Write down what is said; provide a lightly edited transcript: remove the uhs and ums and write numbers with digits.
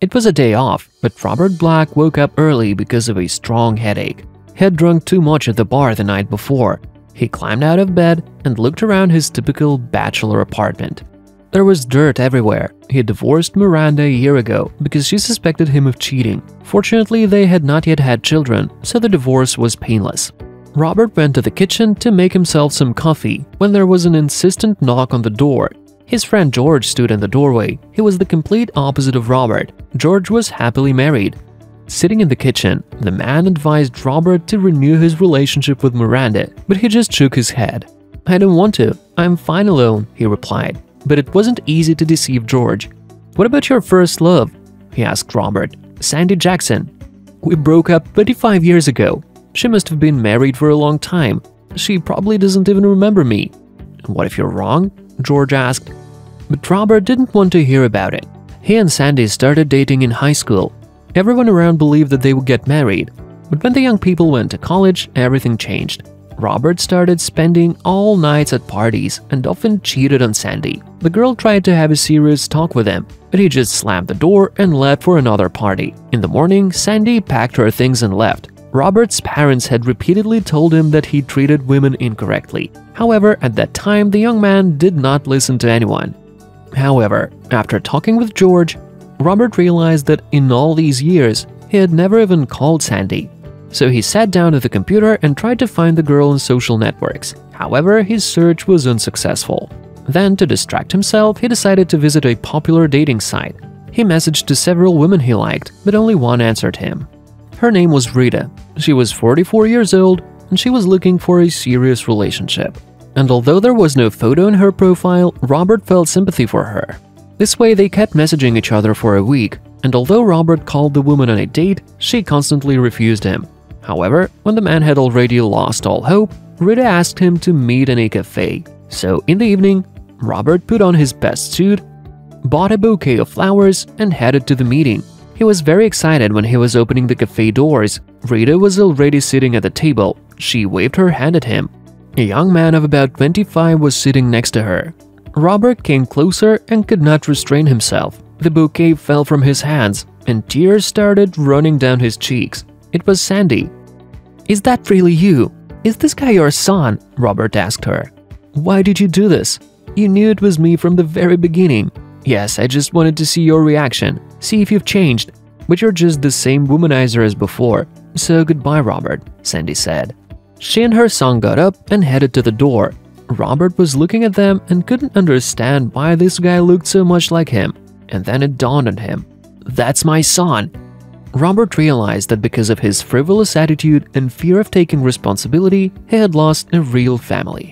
It was a day off, but Robert Black woke up early because of a strong headache. He had drunk too much at the bar the night before. He climbed out of bed and looked around his typical bachelor apartment. There was dirt everywhere. He had divorced Miranda a year ago because she suspected him of cheating. Fortunately, they had not yet had children, so the divorce was painless. Robert went to the kitchen to make himself some coffee when there was an insistent knock on the door. His friend George stood in the doorway. He was the complete opposite of Robert. George was happily married. Sitting in the kitchen, the man advised Robert to renew his relationship with Miranda, but he just shook his head. "I don't want to. I'm fine alone," he replied. But it wasn't easy to deceive George. "What about your first love?" he asked Robert. "Sandy Jackson. We broke up 25 years ago. She must have been married for a long time. She probably doesn't even remember me." "What if you're wrong?" George asked. But Robert didn't want to hear about it. He and Sandy started dating in high school. Everyone around believed that they would get married. But when the young people went to college, everything changed. Robert started spending all nights at parties and often cheated on Sandy. The girl tried to have a serious talk with him, but he just slammed the door and left for another party. In the morning, Sandy packed her things and left. Robert's parents had repeatedly told him that he treated women incorrectly. However, at that time, the young man did not listen to anyone. However, after talking with George, Robert realized that in all these years, he had never even called Sandy. So he sat down at the computer and tried to find the girl on social networks. However, his search was unsuccessful. Then, to distract himself, he decided to visit a popular dating site. He messaged to several women he liked, but only one answered him. Her name was Rita. She was 44 years old, and she was looking for a serious relationship. And although there was no photo in her profile, Robert felt sympathy for her. This way, they kept messaging each other for a week, and although Robert called the woman on a date, she constantly refused him. However, when the man had already lost all hope, Rita asked him to meet in a cafe. So in the evening, Robert put on his best suit, bought a bouquet of flowers, and headed to the meeting. He was very excited when he was opening the cafe doors. Rita was already sitting at the table. She waved her hand at him. A young man of about 25 was sitting next to her. Robert came closer and could not restrain himself. The bouquet fell from his hands, and tears started running down his cheeks. It was Sandy. "Is that really you? Is this guy your son?" Robert asked her. "Why did you do this? You knew it was me from the very beginning." "Yes, I just wanted to see your reaction, see if you've changed. But you're just the same womanizer as before. So goodbye, Robert," Sandy said. She and her son got up and headed to the door. Robert was looking at them and couldn't understand why this guy looked so much like him. And then it dawned on him. "That's my son." Robert realized that because of his frivolous attitude and fear of taking responsibility, he had lost a real family.